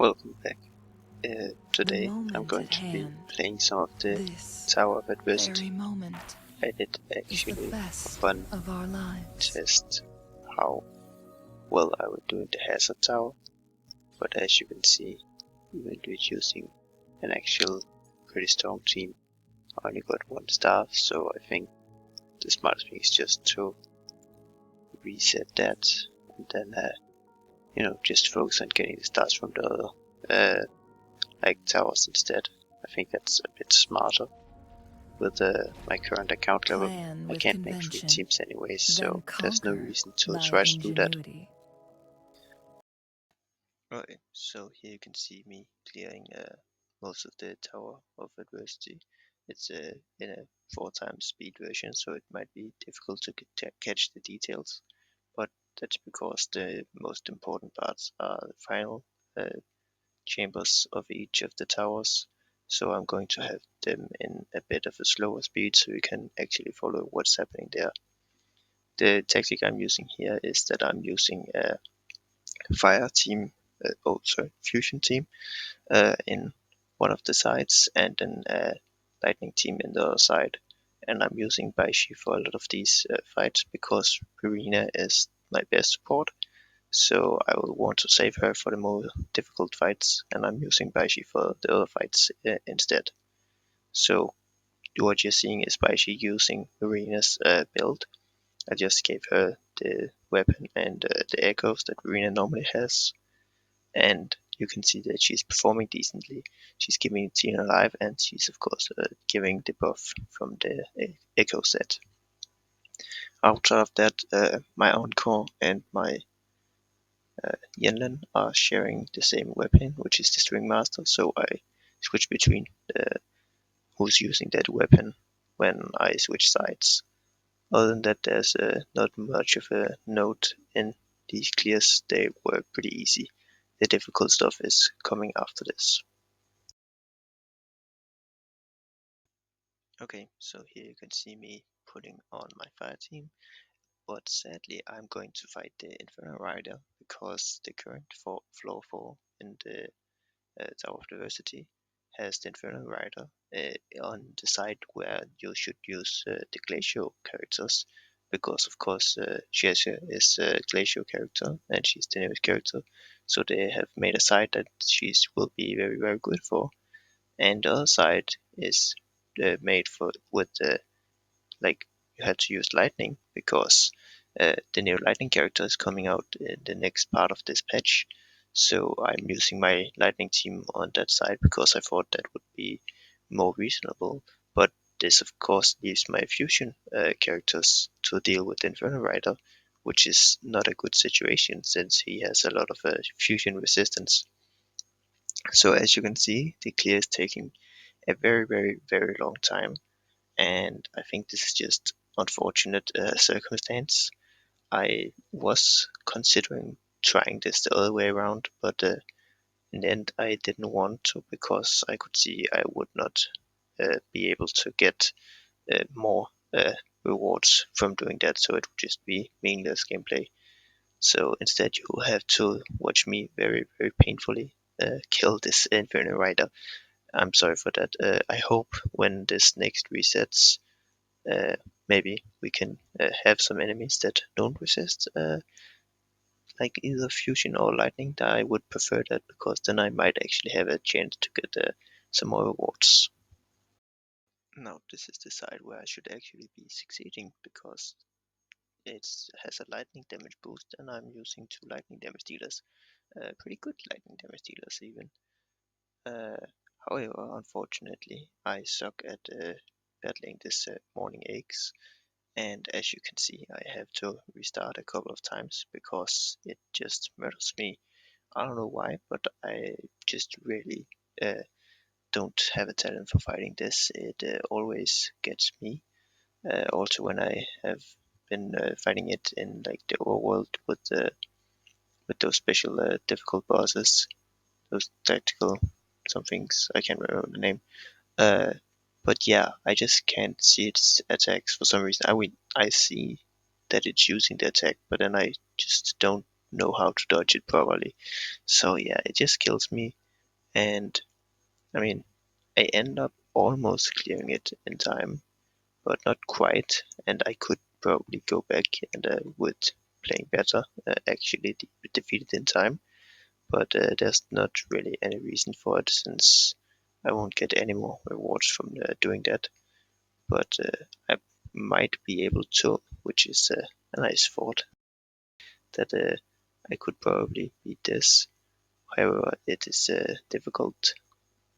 Welcome back. Today I'm going to be playing some of the Tower of Adversity. I did actually for fun test how well I would do in the Hazard Tower, but as you can see, even with using an actual pretty strong team, I only got 1 star, so I think the smartest thing is just to reset that and then just focus on getting the stars from the other towers instead. I think that's a bit smarter. With my current account level, I can't make 3 teams anyways, so there's no reason to try to do that. Right, so here you can see me clearing most of the Tower of Adversity. It's in a 4 times speed version, so it might be difficult to catch the details, but that's because the most important parts are the final chambers of each of the towers. So I'm going to have them in a bit of a slower speed so you can actually follow what's happening there. The tactic I'm using here is that I'm using a fire team, fusion team in one of the sides and then a lightning team in the other side. And I'm using Baishi for a lot of these fights because Purina is my best support. So I will want to save her for the more difficult fights, and I'm using Baishi for the other fights instead. So what you're seeing is Baishi using Marina's build. I just gave her the weapon and the echoes that Marina normally has, and you can see that she's performing decently. She's keeping the team alive, and she's of course giving the buff from the echo set. Outside of that, my Encore and my Yenlen are sharing the same weapon, which is the String Master, so I switch between who's using that weapon when I switch sides. Other than that, there's not much of a note in these clears. They were pretty easy. The difficult stuff is coming after this. Okay, so here you can see me putting on my fire team, but sadly I'm going to fight the Inferno Rider because the current floor 4 in the Tower of Diversity has the Inferno Rider on the side where you should use the Glacial characters, because of course Jessia is a Glacial character and she's the newest character, so they have made a side that she will be very very good for, and the other side is made for with like you had to use lightning because the new lightning character is coming out in the next part of this patch. So I'm using my lightning team on that side because I thought that would be more reasonable. But this of course leaves my fusion characters to deal with Inferno Rider, which is not a good situation since he has a lot of fusion resistance. So as you can see, the clear is taking a very very very long time, and I think this is just unfortunate circumstance. I was considering trying this the other way around, but in the end I didn't want to because I could see I would not be able to get more rewards from doing that, so it would just be meaningless gameplay. So instead you have to watch me very very painfully kill this Inferno Rider. I'm sorry for that. I hope when this next resets, maybe we can have some enemies that don't resist like either fusion or lightning. I would prefer that because then I might actually have a chance to get some more rewards. Now this is the side where I should actually be succeeding because it has a lightning damage boost and I'm using 2 lightning damage dealers, pretty good lightning damage dealers even. However, unfortunately, I suck at battling this morning eggs, and as you can see I have to restart a couple of times because it just murders me. I don't know why, but I just really don't have a talent for fighting this. It always gets me. Also when I have been fighting it in like the overworld with those special difficult bosses, those tactical somethings, I can't remember the name. Uh, but yeah, I just can't see its attacks for some reason. I see that it's using the attack, but then I just don't know how to dodge it properly. So yeah, it just kills me, and I mean, I end up almost clearing it in time, but not quite, and I could probably go back and would playing better actually defeat it in time, but there's not really any reason for it since I won't get any more rewards from doing that. But I might be able to, which is a nice thought, that I could probably beat this. However, it is difficult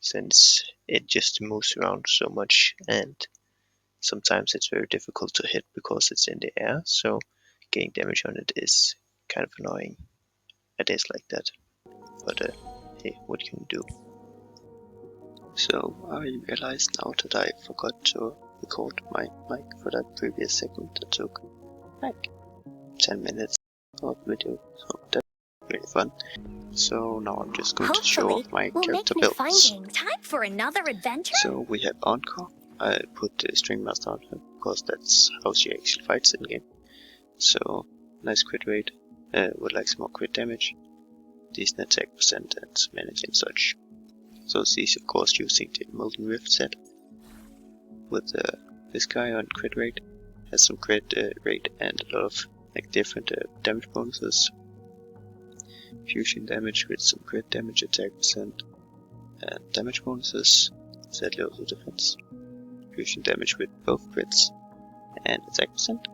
since it just moves around so much, and sometimes it's very difficult to hit because it's in the air, so getting damage on it is kind of annoying. It is like that, but hey, what can you do? So I realized now that I forgot to record my mic for that previous segment that took like 10 minutes of video, so that's really fun. So now I'm just going to show off my character builds. Time for another adventure? So we have Encore. I put the String Master on her because that's how she actually fights in game. So nice crit rate, would like some more crit damage, decent attack percent and some energy and such. So she's of course using the Molten Rift set with this guy on crit rate, has some crit rate and a lot of like different damage bonuses. Fusion damage with some crit damage, attack percent and damage bonuses, sadly also defense. Fusion damage with both crits and attack percent.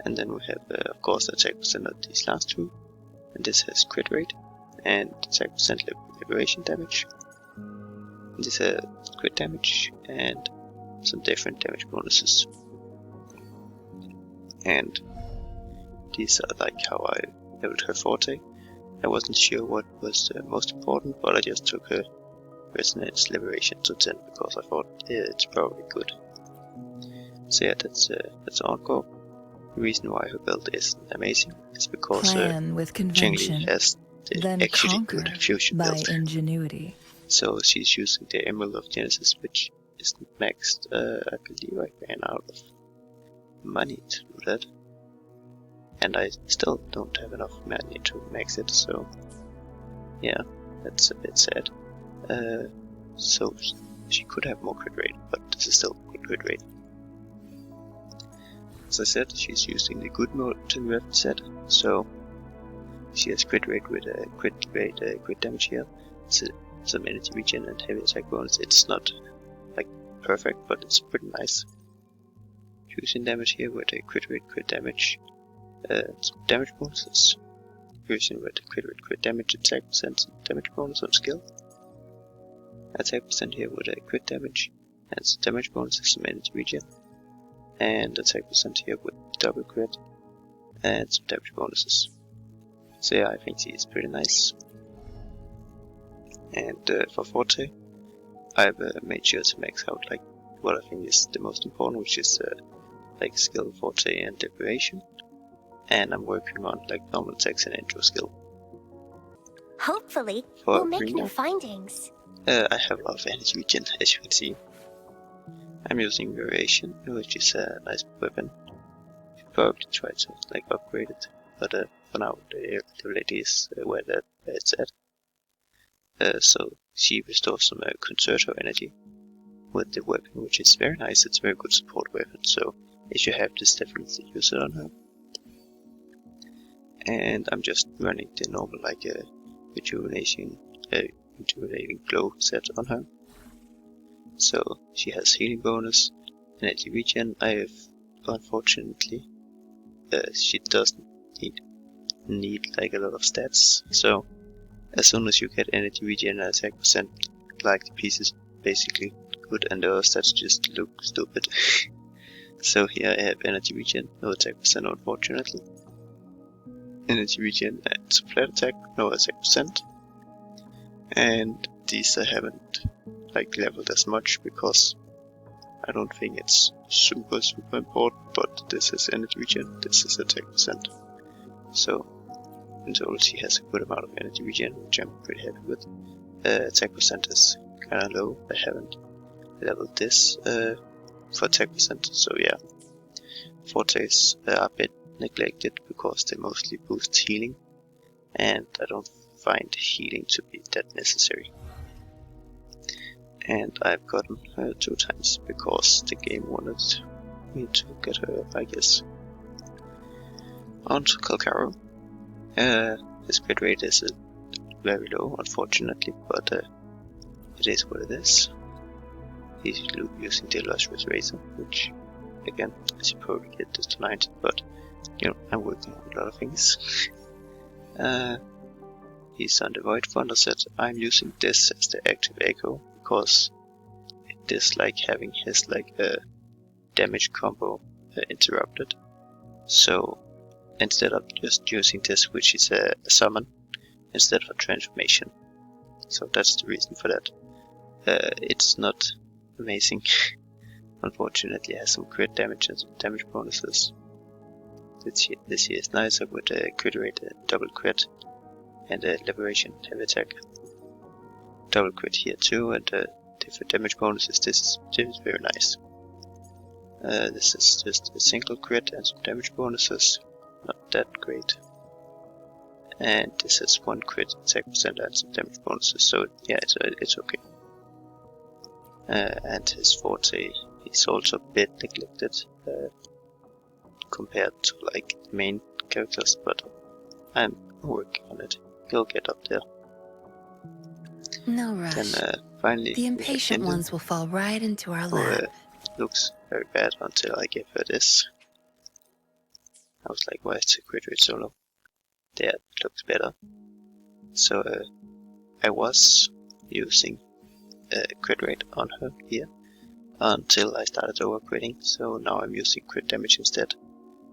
And then we have of course attack percent of these last two, and this has crit rate and attack percent liberation damage. And this has crit damage and some different damage bonuses. And these are like how I leveled her forte. I wasn't sure what was most important, but I just took her Resonance Liberation to 10 because I thought it's probably good. So yeah, that's Encore. The reason why her build is amazing is because Cheng-Li has the actually good fusion build. Ingenuity. So she's using the Emerald of Genesis, which isn't maxed. I believe I ran out of money to do that. And I still don't have enough money to max it, so yeah, that's a bit sad. So she could have more crit rate, but this is still good crit rate. As I said, she's using the good Molten Rift set, so she has crit rate with a crit damage here, some energy regen and heavy attack bonus. It's not like perfect, but it's pretty nice. Fusion damage here with a crit rate, crit damage, some damage bonuses. Fusion with crit rate, crit damage, attack percent, some damage bonus on skill. Attack percent here with a crit damage and some damage bonuses, some energy regen. And attack percent here with double crit and some damage bonuses. So yeah, I think she is pretty nice. And for Forte, I've made sure to max out like what I think is the most important, which is like skill, Forte and Liberation. And I'm working on like normal attacks and intro skill. Hopefully, we'll make new findings. I have a lot of energy regen, as you can see. I'm using Variation, which is a nice weapon. Should probably try to like upgrade it, but for now the lady is where it's at. So she restores some concerto energy with the weapon, which is very nice. It's a very good support weapon, so if you have this, definitely use it on her. And I'm just running the normal like rejuvenating glow set on her. So she has healing bonus, energy regen. I have, unfortunately, she doesn't need like a lot of stats. So as soon as you get energy regen and attack percent, like the piece is basically good, and the other stats just look stupid. So here I have energy regen, no attack percent, unfortunately. Energy regen and some flat attack, no attack percent. And these I haven't like leveled as much because I don't think it's super important, but this is energy regen, this is attack percent. So in total she has a good amount of energy regen, which I'm pretty happy with. Attack percent is kinda low, I haven't leveled this for attack percent, so yeah. Fortes are a bit neglected because they mostly boost healing, and I don't find healing to be that necessary. And I've gotten her 2 times because the game wanted me to get her up, I guess. On to Calcaro. His crit rate is very low, unfortunately, but it is what it is. He's using the illustrious razor, which, again, I should probably get this to 90, but you know, I'm working on a lot of things. He's on the Void Funder set. I'm using this as the active echo because it dislikes having his damage combo interrupted. So instead of just using this, which is a summon, instead of a transformation. So that's the reason for that. It's not amazing. Unfortunately, it has some crit damage and some damage bonuses. This here is nicer with a crit rate, a double crit, and a liberation heavy attack. Double crit here too, and different damage bonuses. This is very nice. This is just a single crit and some damage bonuses. Not that great. And this is 1 crit attack percent and some damage bonuses. So yeah, it's okay. And his forte is also a bit neglected compared to like the main characters, but I'm working on it. He'll get up there. No rush. Then finally, The impatient ones will fall right into our lap. Looks very bad until I gave her this. I was like, why is the crit rate so low? There, it looks better. So I was using crit rate on her here until I started overcritting, so now I'm using crit damage instead.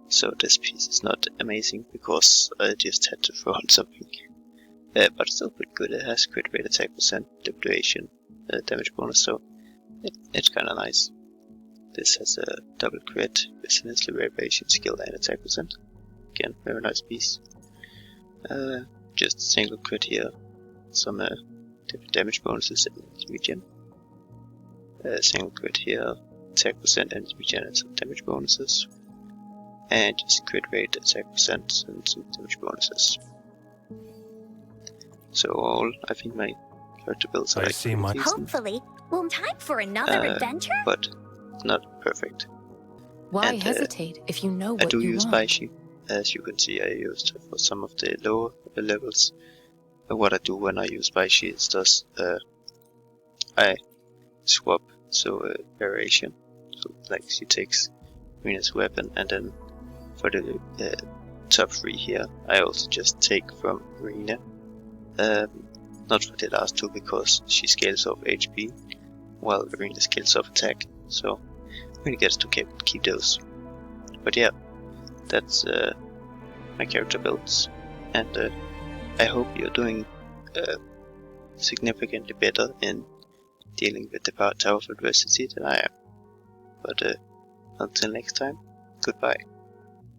So this piece is not amazing because I just had to throw on something. But still pretty good. It has crit rate, attack percent, duration, damage bonus, so it's kinda nice. This has a double crit, resonance, liberation, skill, and attack percent. Again, very nice piece. Just a single crit here, some different damage bonuses and regen. Single crit here, attack percent and regen and some damage bonuses. And just crit rate, attack percent and some damage bonuses. So all, I think my character builds are like decent. Hopefully, we'll time for another adventure. But not perfect. Why and, hesitate if you know what I do you use want? Baishi. As you can see, I used her for some of the lower levels. What I do when I use Baishi is just I swap, so variation. So like she takes Rina's weapon, and then for the top 3 here, I also just take from Rina. Not for the last 2 because she scales off HP, while Rina scales off attack. So Rina gets to keep those. But yeah, that's my character builds, and I hope you're doing significantly better in dealing with the Tower of Adversity than I am. But until next time, goodbye.